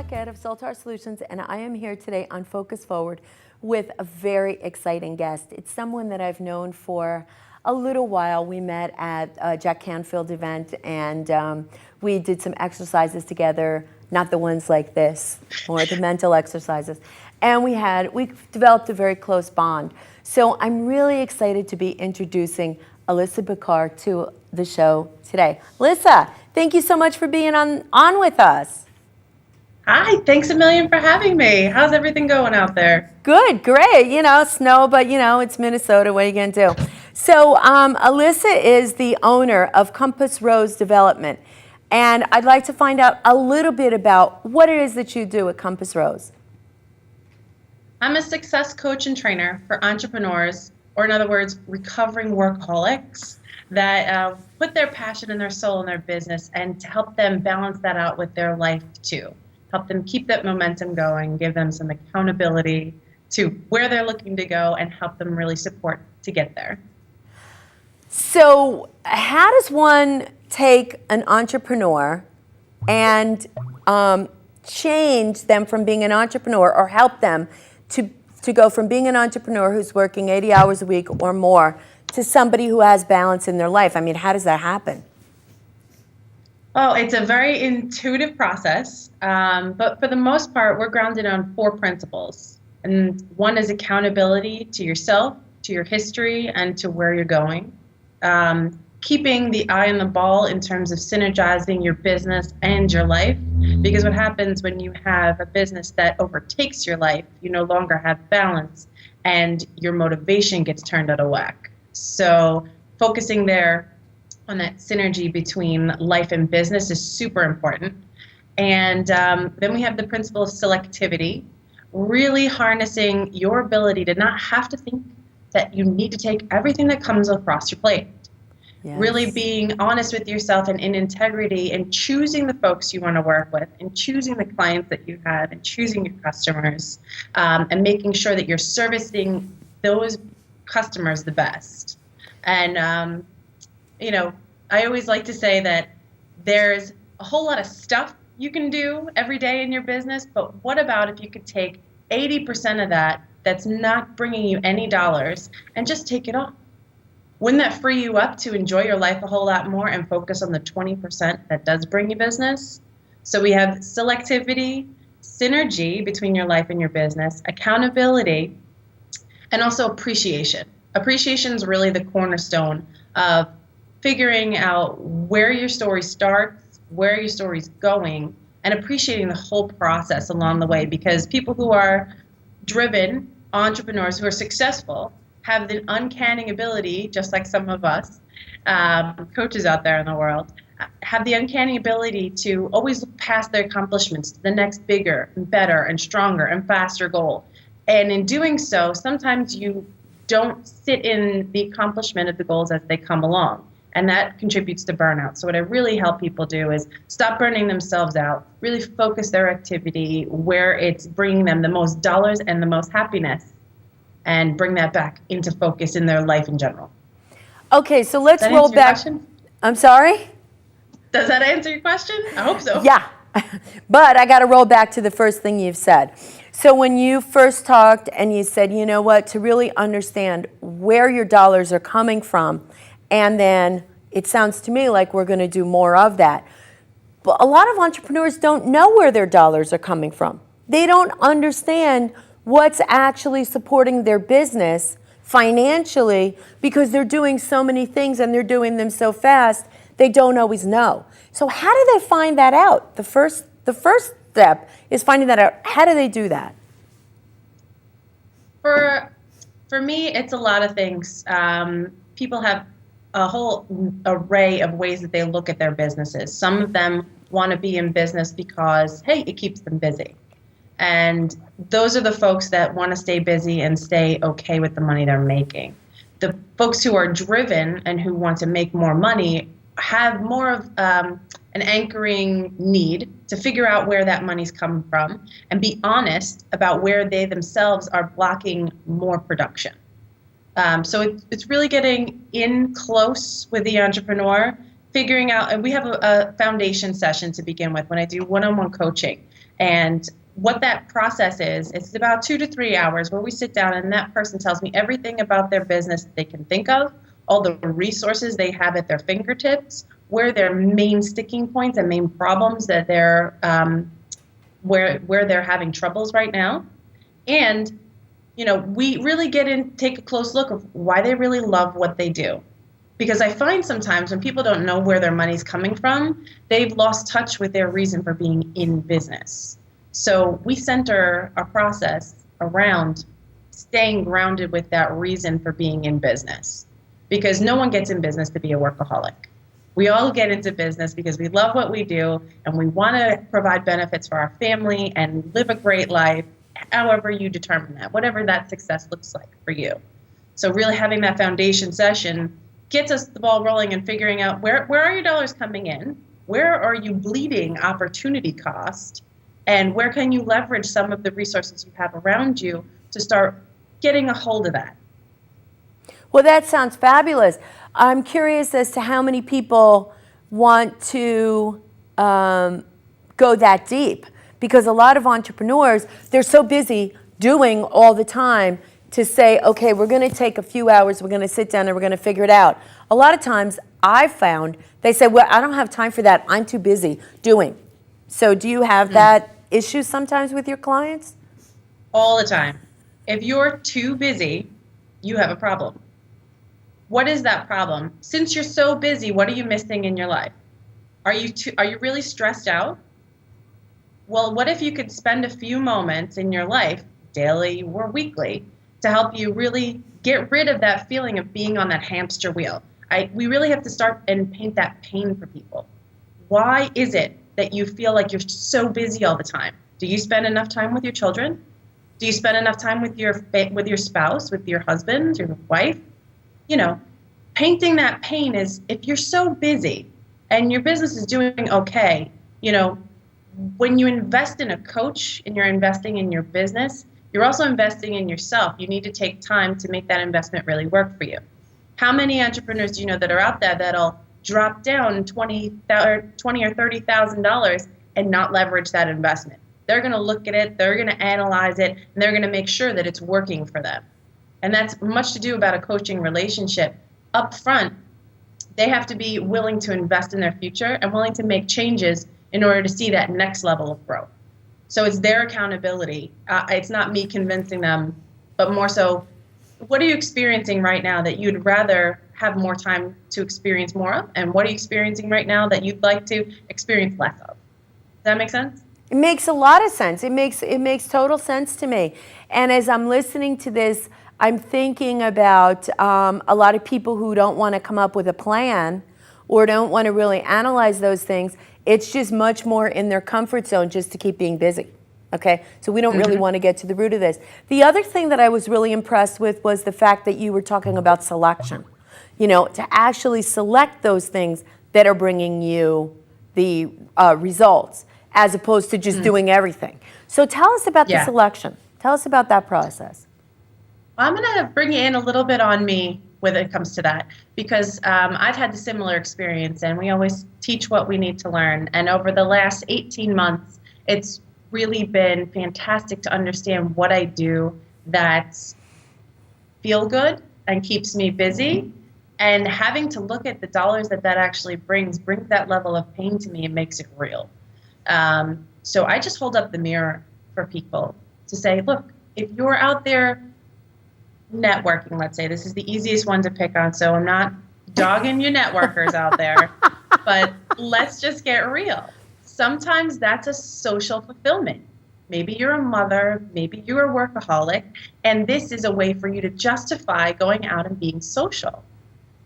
Beckar of Soltar Solutions, and I am here today on Focus Forward with a very exciting guest. It's someone that I've known for a little while. We met at a Jack Canfield event, and we did some exercises together, not the ones like this, more the mental exercises. And we developed a very close bond. So I'm really excited to be introducing Alissa Bickar to the show today. Alissa, thank you so much for being on with us. Hi, thanks a million for having me. How's everything going out there? Good, great. Snow, but it's Minnesota. What are you going to do? So Alissa is the owner of Compass Rose Development. And I'd like to find out a little bit about what it is that you do at Compass Rose. I'm a success coach and trainer for entrepreneurs, or in other words, recovering workaholics that put their passion and their soul in their business and to help them balance that out with their life too. Help them keep that momentum going, give them some accountability to where they're looking to go, and help them really support to get there. So how does one take an entrepreneur and change them from being an entrepreneur, or help them to go from being an entrepreneur who's working 80 hours a week or more to somebody who has balance in their life? I mean, how does that happen? Oh, it's a very intuitive process, but for the most part, we're grounded on 4 principles. And one is accountability to yourself, to your history, and to where you're going. Keeping the eye on the ball in terms of synergizing your business and your life, because what happens when you have a business that overtakes your life, you no longer have balance, and your motivation gets turned out of whack. So focusing there on that synergy between life and business is super important. And then we have the principle of selectivity, really harnessing your ability to not have to think that you need to take everything that comes across your plate. Yes. Really being honest with yourself and in integrity, and choosing the folks you want to work with, and choosing the clients that you have, and choosing your customers, and making sure that you're servicing those customers the best. And I always like to say that there's a whole lot of stuff you can do every day in your business, but what about if you could take 80% of that that's not bringing you any dollars and just take it off? Wouldn't that free you up to enjoy your life a whole lot more and focus on the 20% that does bring you business? So we have selectivity, synergy between your life and your business, accountability, and also appreciation. Appreciation is really the cornerstone of figuring out where your story starts, where your story's going, and appreciating the whole process along the way. Because people who are driven, entrepreneurs who are successful, have the uncanny ability, just like some of us, coaches out there in the world, have the uncanny ability to always look past their accomplishments to the next bigger and better and stronger and faster goal. And in doing so, sometimes you don't sit in the accomplishment of the goals as they come along. And that contributes to burnout. So what I really help people do is stop burning themselves out, really focus their activity where it's bringing them the most dollars and the most happiness, and bring that back into focus in their life in general. Okay, so let's roll back. I'm sorry? Does that answer your question? I hope so. Yeah, but I got to roll back to the first thing you've said. So when you first talked and you said, you know what, to really understand where your dollars are coming from, and then it sounds to me like we're going to do more of that. But a lot of entrepreneurs don't know where their dollars are coming from. They don't understand what's actually supporting their business financially, because they're doing so many things and they're doing them so fast, they don't always know. So how do they find that out? The first step is finding that out. How do they do that? For me, it's a lot of things. People have a whole array of ways that they look at their businesses. Some of them want to be in business because, hey, it keeps them busy. And those are the folks that want to stay busy and stay okay with the money they're making. The folks who are driven and who want to make more money have more of an anchoring need to figure out where that money's coming from and be honest about where they themselves are blocking more production. So it's really getting in close with the entrepreneur, figuring out, and we have a foundation session to begin with when I do one-on-one coaching. And what that process is, it's about 2 to 3 hours where we sit down and that person tells me everything about their business that they can think of, all the resources they have at their fingertips, where their main sticking points and main problems that they're where they're having troubles right now. And we really take a close look of why they really love what they do. Because I find sometimes when people don't know where their money's coming from, they've lost touch with their reason for being in business. So we center our process around staying grounded with that reason for being in business. Because no one gets in business to be a workaholic. We all get into business because we love what we do and we want to provide benefits for our family and live a great life, however you determine that, whatever that success looks like for you. So really having that foundation session gets us the ball rolling and figuring out where are your dollars coming in, where are you bleeding opportunity cost, and where can you leverage some of the resources you have around you to start getting a hold of that. Well, that sounds fabulous. I'm curious as to how many people want to go that deep, because a lot of entrepreneurs, they're so busy doing all the time to say, okay, we're going to take a few hours, we're going to sit down and we're going to figure it out. A lot of times I've found they say, well, I don't have time for that. I'm too busy doing. So do you have that issue sometimes with your clients? All the time. If you're too busy, you have a problem. What is that problem? Since you're so busy, what are you missing in your life? Are you really stressed out? Well, what if you could spend a few moments in your life, daily or weekly, to help you really get rid of that feeling of being on that hamster wheel? We really have to start and paint that pain for people. Why is it that you feel like you're so busy all the time? Do you spend enough time with your children? Do you spend enough time with your spouse, with your husband, your wife? Painting that pain is, if you're so busy and your business is doing okay, when you invest in a coach and you're investing in your business, you're also investing in yourself. You need to take time to make that investment really work for you. How many entrepreneurs do you know that are out there that'll drop down $20,000 or $30,000 and not leverage that investment? They're going to look at it, they're going to analyze it, and they're going to make sure that it's working for them. And that's much to do about a coaching relationship. Up front, they have to be willing to invest in their future and willing to make changes in order to see that next level of growth. So it's their accountability. It's not me convincing them, but more so, what are you experiencing right now that you'd rather have more time to experience more of? And what are you experiencing right now that you'd like to experience less of? Does that make sense? It makes a lot of sense. It makes total sense to me. And as I'm listening to this, I'm thinking about a lot of people who don't want to come up with a plan or don't want to really analyze those things. It's just much more in their comfort zone just to keep being busy. Okay, so we don't really want to get to the root of this. The other thing that I was really impressed with was the fact that you were talking about selection. To actually select those things that are bringing you the results, as opposed to just doing everything. So tell us about the selection. Tell us about that process. I'm going to bring you in a little bit on me when it comes to that, because I've had the similar experience, and we always teach what we need to learn. And over the last 18 months, it's really been fantastic to understand what I do that feel good and keeps me busy. And having to look at the dollars that actually brings that level of pain to me and makes it real. So I just hold up the mirror for people to say, look, if you're out there networking, let's say, this is the easiest one to pick on, so I'm not dogging your networkers out there, but let's just get real. Sometimes that's a social fulfillment. Maybe you're a mother, maybe you're a workaholic, and this is a way for you to justify going out and being social.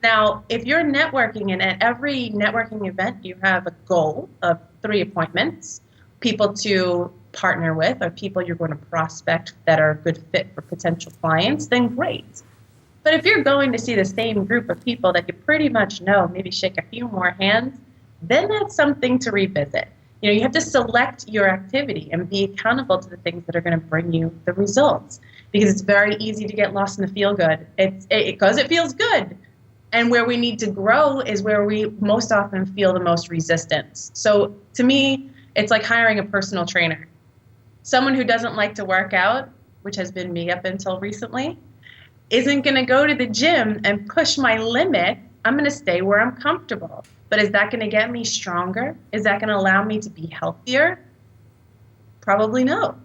Now, if you're networking, and at every networking event you have a goal of 3 appointments, people to partner with or people you're going to prospect that are a good fit for potential clients, then great. But if you're going to see the same group of people that you pretty much know, maybe shake a few more hands, then that's something to revisit. You have to select your activity and be accountable to the things that are going to bring you the results, because it's very easy to get lost in the feel good. Because it feels good. And where we need to grow is where we most often feel the most resistance. So to me, it's like hiring a personal trainer. Someone who doesn't like to work out, which has been me up until recently, isn't going to go to the gym and push my limit. I'm going to stay where I'm comfortable. But is that going to get me stronger? Is that going to allow me to be healthier? Probably no.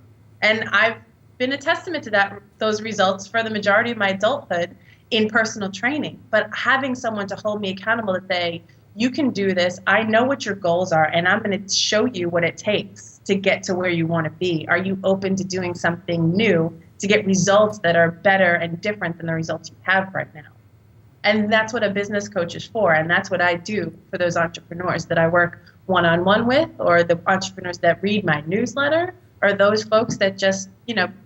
And I've been a testament to those results for the majority of my adulthood in personal training. But having someone to hold me accountable to say, you can do this, I know what your goals are, and I'm going to show you what it takes to get to where you want to be. Are you open to doing something new to get results that are better and different than the results you have right now? And that's what a business coach is for, and that's what I do for those entrepreneurs that I work one-on-one with, or the entrepreneurs that read my newsletter, or those folks that just,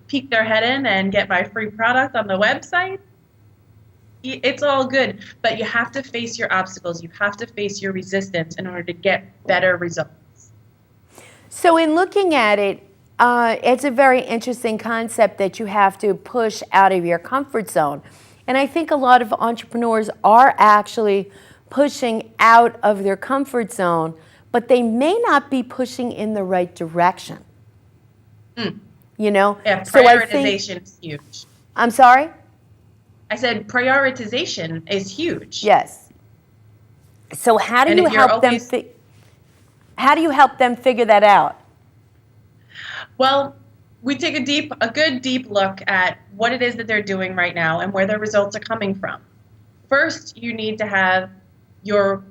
peek their head in and get my free product on the website. It's all good, but you have to face your obstacles. You have to face your resistance in order to get better results. So in looking at it, it's a very interesting concept that you have to push out of your comfort zone. And I think a lot of entrepreneurs are actually pushing out of their comfort zone, but they may not be pushing in the right direction. Yeah, So prioritization is huge. I'm sorry? I said prioritization is huge. Yes. So how do you help them? How do you help them figure that out? Well, we take a good deep look at what it is that they're doing right now and where their results are coming from. First, you need to have your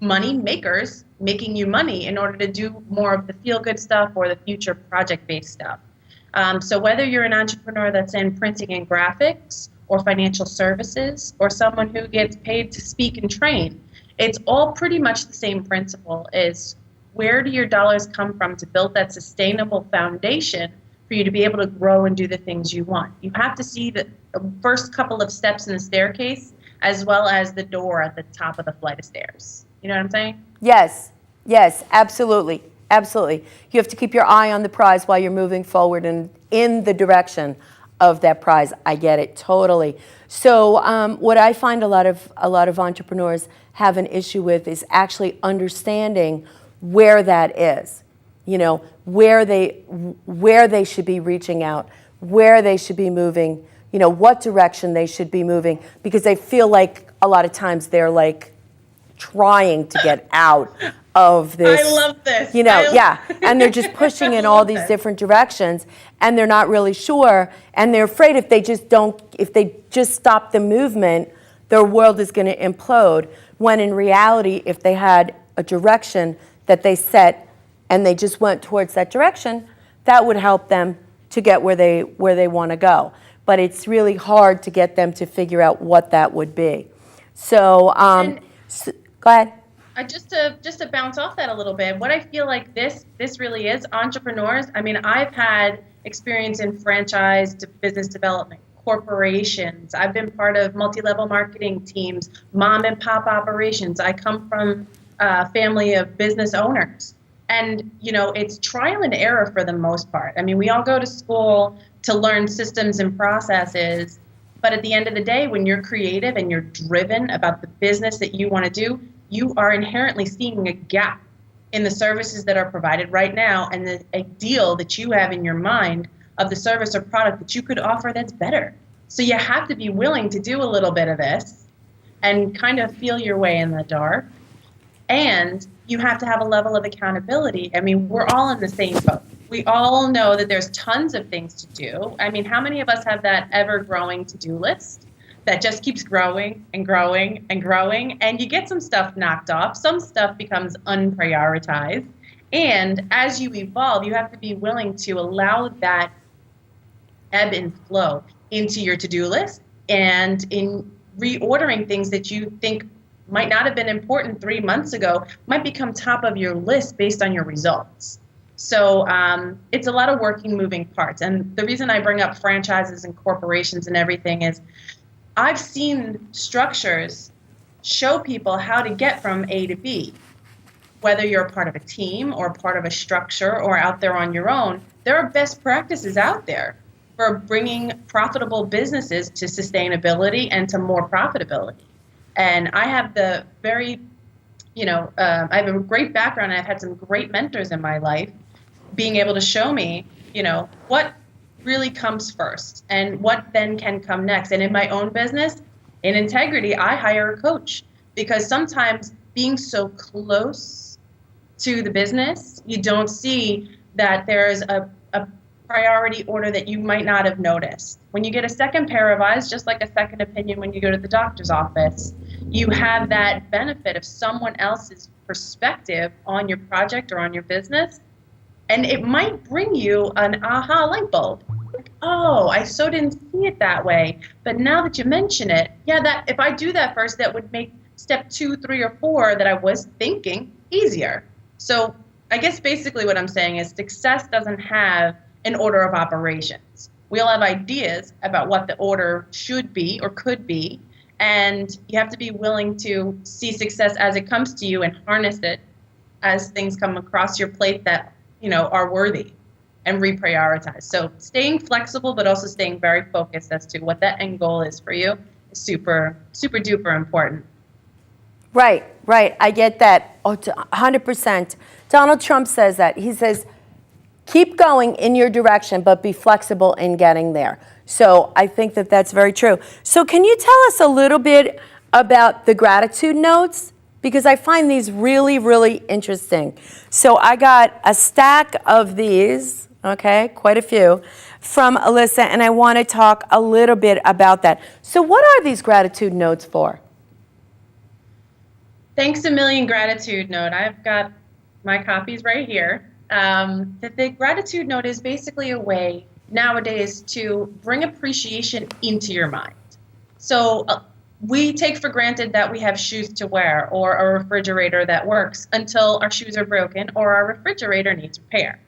money makers making you money in order to do more of the feel-good stuff or the future project-based stuff. So whether you're an entrepreneur that's in printing and graphics or financial services or someone who gets paid to speak and train, it's all pretty much the same principle, is where do your dollars come from to build that sustainable foundation for you to be able to grow and do the things you want. You have to see the first couple of steps in the staircase as well as the door at the top of the flight of stairs. You know what I'm saying? Yes, absolutely. Absolutely. You have to keep your eye on the prize while you're moving forward and in the direction of that prize. I get it totally. So what I find a lot of entrepreneurs have an issue with is actually understanding where that is. Where they should be reaching out, where they should be moving, what direction they should be moving, because they feel like a lot of times they're like trying to get out of this. I love this. And they're just pushing in all these different directions, and they're not really sure, and they're afraid if they just stop the movement, their world is going to implode, when in reality, if they had a direction that they set and they just went towards that direction, that would help them to get where they want to go. But it's really hard to get them to figure out what that would be. So, go ahead. Just to bounce off that a little bit, what I feel like this really is entrepreneurs. I mean, I've had experience in franchise to business development, corporations. I've been part of multi-level marketing teams, mom and pop operations. I come from a family of business owners. And, it's trial and error for the most part. I mean, we all go to school to learn systems and processes. But at the end of the day, when you're creative and you're driven about the business that you want to do, you are inherently seeing a gap in the services that are provided right now and the ideal that you have in your mind of the service or product that you could offer that's better. So you have to be willing to do a little bit of this and kind of feel your way in the dark. And you have to have a level of accountability. I mean, we're all in the same boat. We all know that there's tons of things to do. I mean, how many of us have that ever-growing to-do list that just keeps growing and growing and growing, and you get some stuff knocked off, some stuff becomes unprioritized, and as you evolve, you have to be willing to allow that ebb and flow into your to-do list, and in reordering things that you think might not have been important 3 months ago might become top of your list based on your results. So it's a lot of working moving parts. And the reason I bring up franchises and corporations and everything is I've seen structures show people how to get from A to B. Whether you're a part of a team or part of a structure or out there on your own, there are best practices out there for bringing profitable businesses to sustainability and to more profitability. And I have I have a great background, and I've had some great mentors in my life being able to show me, what really comes first and what then can come next. And in my own business, in integrity, I hire a coach because sometimes being so close to the business, you don't see that there's a priority order that you might not have noticed. When you get a second pair of eyes, just like a second opinion when you go to the doctor's office, you have that benefit of someone else's perspective on your project or on your business. And it might bring you an aha light bulb. Like, oh, I so didn't see it that way. But now that you mention it, yeah, that if I do that first, that would make step 2, 3, or 4 that I was thinking easier. So I guess basically what I'm saying is success doesn't have an order of operations. We all have ideas about what the order should be or could be, and you have to be willing to see success as it comes to you and harness it as things come across your plate that are worthy, and reprioritize. So staying flexible, but also staying very focused as to what that end goal is for you is super, super duper important. Right. I get that 100%. Donald Trump says that. He says, keep going in your direction, but be flexible in getting there. So I think that that's very true. So can you tell us a little bit about the gratitude notes? Because I find these really, really interesting. So I got a stack of these, okay, quite a few, from Alissa, and I want to talk a little bit about that. So what are these gratitude notes for? Thanks a million gratitude note. I've got my copies right here. The gratitude note is basically a way nowadays to bring appreciation into your mind. So we take for granted that we have shoes to wear or a refrigerator that works until our shoes are broken or our refrigerator needs repair.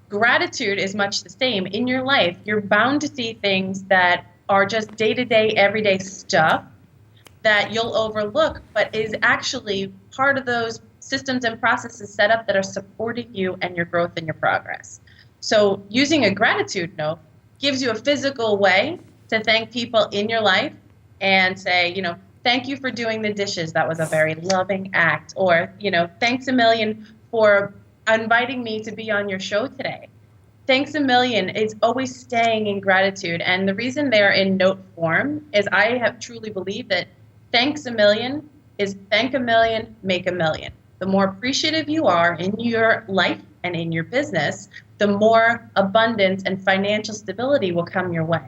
Gratitude is much the same. In your life, you're bound to see things that are just day-to-day, everyday stuff that you'll overlook, but is actually part of those systems and processes set up that are supporting you and your growth and your progress. So using a gratitude note gives you a physical way to thank people in your life and say, thank you for doing the dishes. That was a very loving act. Or, thanks a million for inviting me to be on your show today. Thanks a million is always staying in gratitude. And the reason they're in note form is I have truly believed that thanks a million is thank a million, make a million. The more appreciative you are in your life and in your business, the more abundance and financial stability will come your way.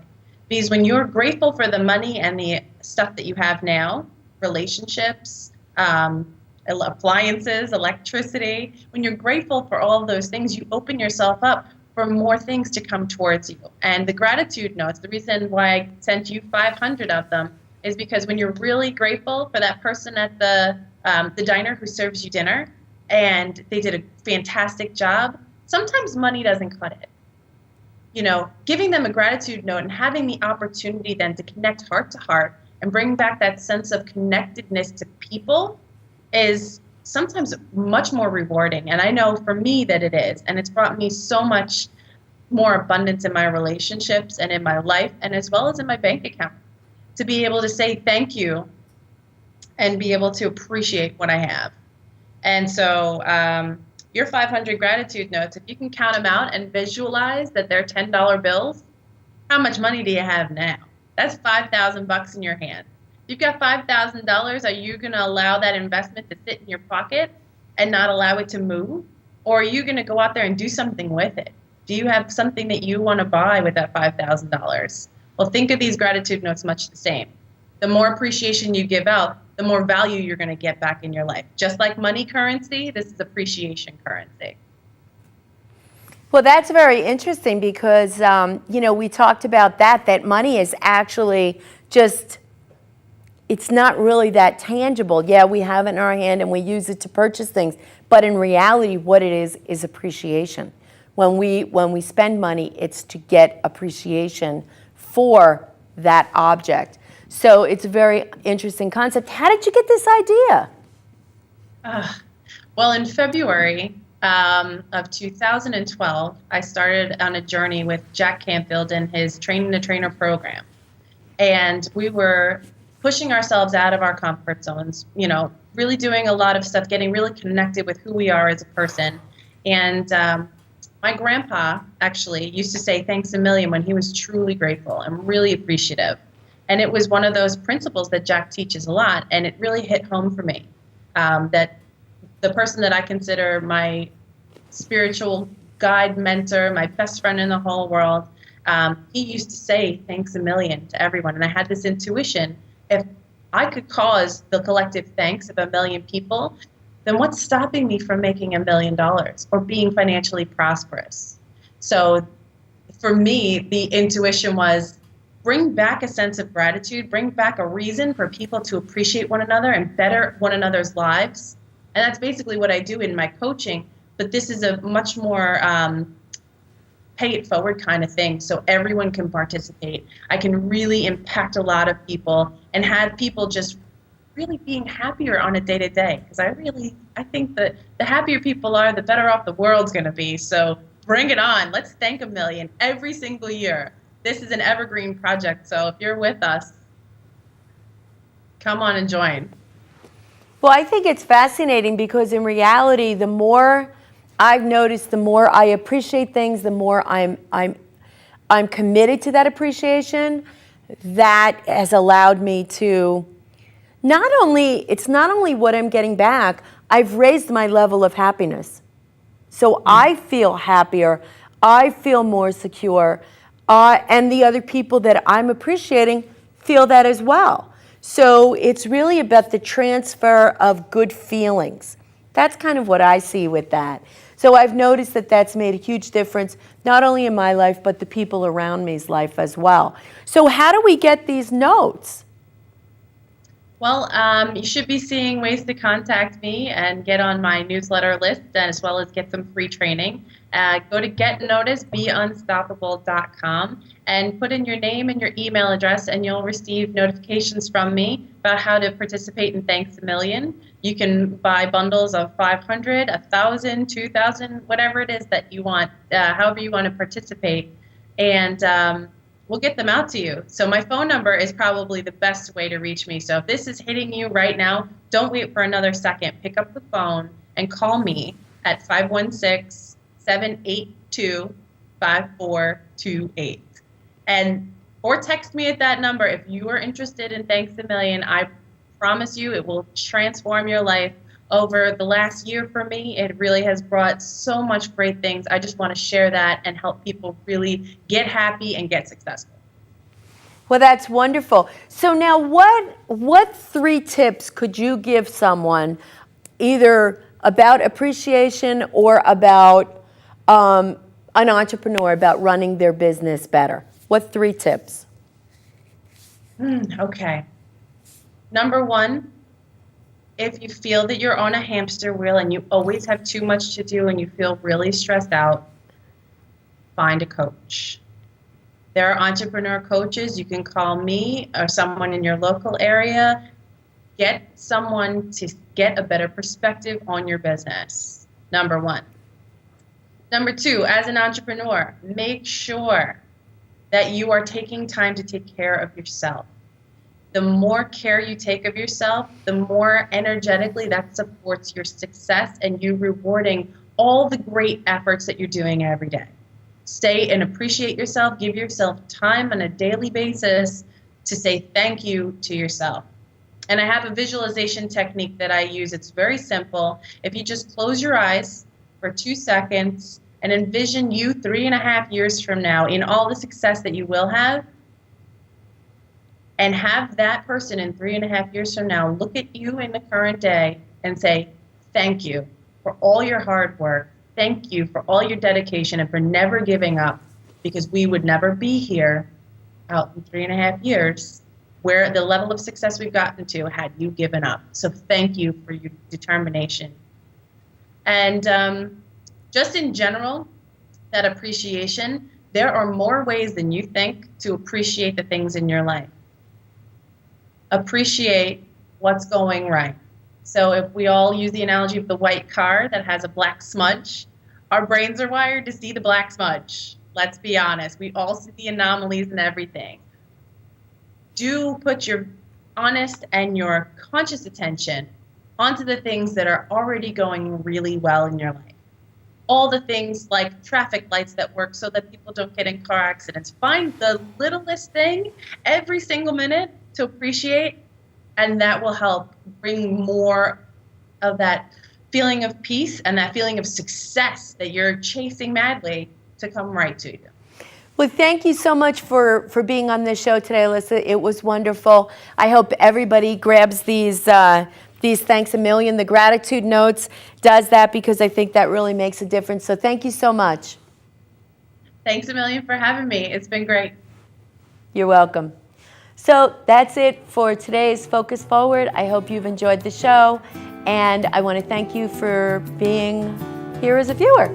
Because when you're grateful for the money and the stuff that you have now, relationships, appliances, electricity, when you're grateful for all of those things, you open yourself up for more things to come towards you. And the gratitude notes, the reason why I sent you 500 of them is because when you're really grateful for that person at the diner who serves you dinner and they did a fantastic job, sometimes money doesn't cut it. Giving them a gratitude note and having the opportunity then to connect heart to heart and bring back that sense of connectedness to people is sometimes much more rewarding. And I know for me that it is. And it's brought me so much more abundance in my relationships and in my life and as well as in my bank account to be able to say thank you and be able to appreciate what I have. And so your 500 gratitude notes, if you can count them out and visualize that they're $10 bills, how much money do you have now? That's $5,000 in your hand. If you've got $5,000, are you going to allow that investment to sit in your pocket and not allow it to move? Or are you going to go out there and do something with it? Do you have something that you want to buy with that $5,000? Well, think of these gratitude notes much the same. The more appreciation you give out, the more value you're going to get back in your life. Just like money currency, this is appreciation currency. Well, that's very interesting because, we talked about that money is actually just, it's not really that tangible. Yeah, we have it in our hand and we use it to purchase things. But in reality, what it is appreciation. When we spend money, it's to get appreciation for that object. So it's a very interesting concept. How did you get this idea? Well, in February of 2012, I started on a journey with Jack Canfield and his Training the Trainer program. And we were pushing ourselves out of our comfort zones, really doing a lot of stuff, getting really connected with who we are as a person. And My grandpa actually used to say thanks a million when he was truly grateful and really appreciative. And it was one of those principles that Jack teaches a lot, and it really hit home for me. That the person that I consider my spiritual guide, mentor, my best friend in the whole world, he used to say thanks a million to everyone. And I had this intuition, if I could cause the collective thanks of a million people, then what's stopping me from making $1 million or being financially prosperous? So for me, the intuition was bring back a sense of gratitude, bring back a reason for people to appreciate one another and better one another's lives. And that's basically what I do in my coaching. But this is a much more pay it forward kind of thing, so everyone can participate. I can really impact a lot of people and have people just really being happier on a day-to-day, because I think that the happier people are, the better off the world's going to be. So bring it on. Let's thank a million every single year. This is an evergreen project, so if you're with us, come on and join. Well, I think it's fascinating because in reality, the more I've noticed, the more I appreciate things, the more I'm committed to that appreciation. That has allowed me to it's not only what I'm getting back, I've raised my level of happiness. So I feel happier, I feel more secure, and the other people that I'm appreciating feel that as well. So it's really about the transfer of good feelings. That's kind of what I see with that. So I've noticed that that's made a huge difference, not only in my life, but the people around me's life as well. So how do we get these notes? Well, you should be seeing ways to contact me and get on my newsletter list, as well as get some free training. Go to getnoticebeunstoppable.com and put in your name and your email address, and you'll receive notifications from me about how to participate in Thanks a Million. You can buy bundles of 500, 1,000, 2,000, whatever it is that you want, however you want to participate. And we'll get them out to you. So my phone number is probably the best way to reach me. So if this is hitting you right now, don't wait for another second. Pick up the phone and call me at 516-782-5428. Or text me at that number if you are interested in Thanks a Million. I promise you it will transform your life. Over the last year for me, it really has brought so much great things. I just want to share that and help people really get happy and get successful. Well, that's wonderful. So now what 3 tips could you give someone either about appreciation or about an entrepreneur, about running their business better? What 3 tips? Okay. Number 1, if you feel that you're on a hamster wheel and you always have too much to do and you feel really stressed out, find a coach. There are entrepreneur coaches. You can call me or someone in your local area. Get someone to get a better perspective on your business. Number 1. Number 2, as an entrepreneur, make sure that you are taking time to take care of yourself. The more care you take of yourself, the more energetically that supports your success and you rewarding all the great efforts that you're doing every day. Stay and appreciate yourself. Give yourself time on a daily basis to say thank you to yourself. And I have a visualization technique that I use. It's very simple. If you just close your eyes for 2 seconds and envision you 3.5 years from now in all the success that you will have, and have that person in 3.5 years from now look at you in the current day and say, thank you for all your hard work. Thank you for all your dedication and for never giving up, because we would never be here out in 3.5 years where the level of success we've gotten to had you given up. So thank you for your determination. And just in general, that appreciation, there are more ways than you think to appreciate the things in your life. Appreciate what's going right. So if we all use the analogy of the white car that has a black smudge, our brains are wired to see the black smudge. Let's be honest. We all see the anomalies in everything. Do put your honest and your conscious attention onto the things that are already going really well in your life. all the things like traffic lights that work so that people don't get in car accidents. Find the littlest thing every single minute to appreciate, and that will help bring more of that feeling of peace and that feeling of success that you're chasing madly to come right to you. Well, thank you so much for being on this show today, Alissa. It was wonderful. I hope everybody grabs these thanks a million, the gratitude notes, does that, because I think that really makes a difference. So thank you so much. Thanks a million for having me. It's been great. You're welcome. So that's it for today's Focus Forward. I hope you've enjoyed the show, and I want to thank you for being here as a viewer.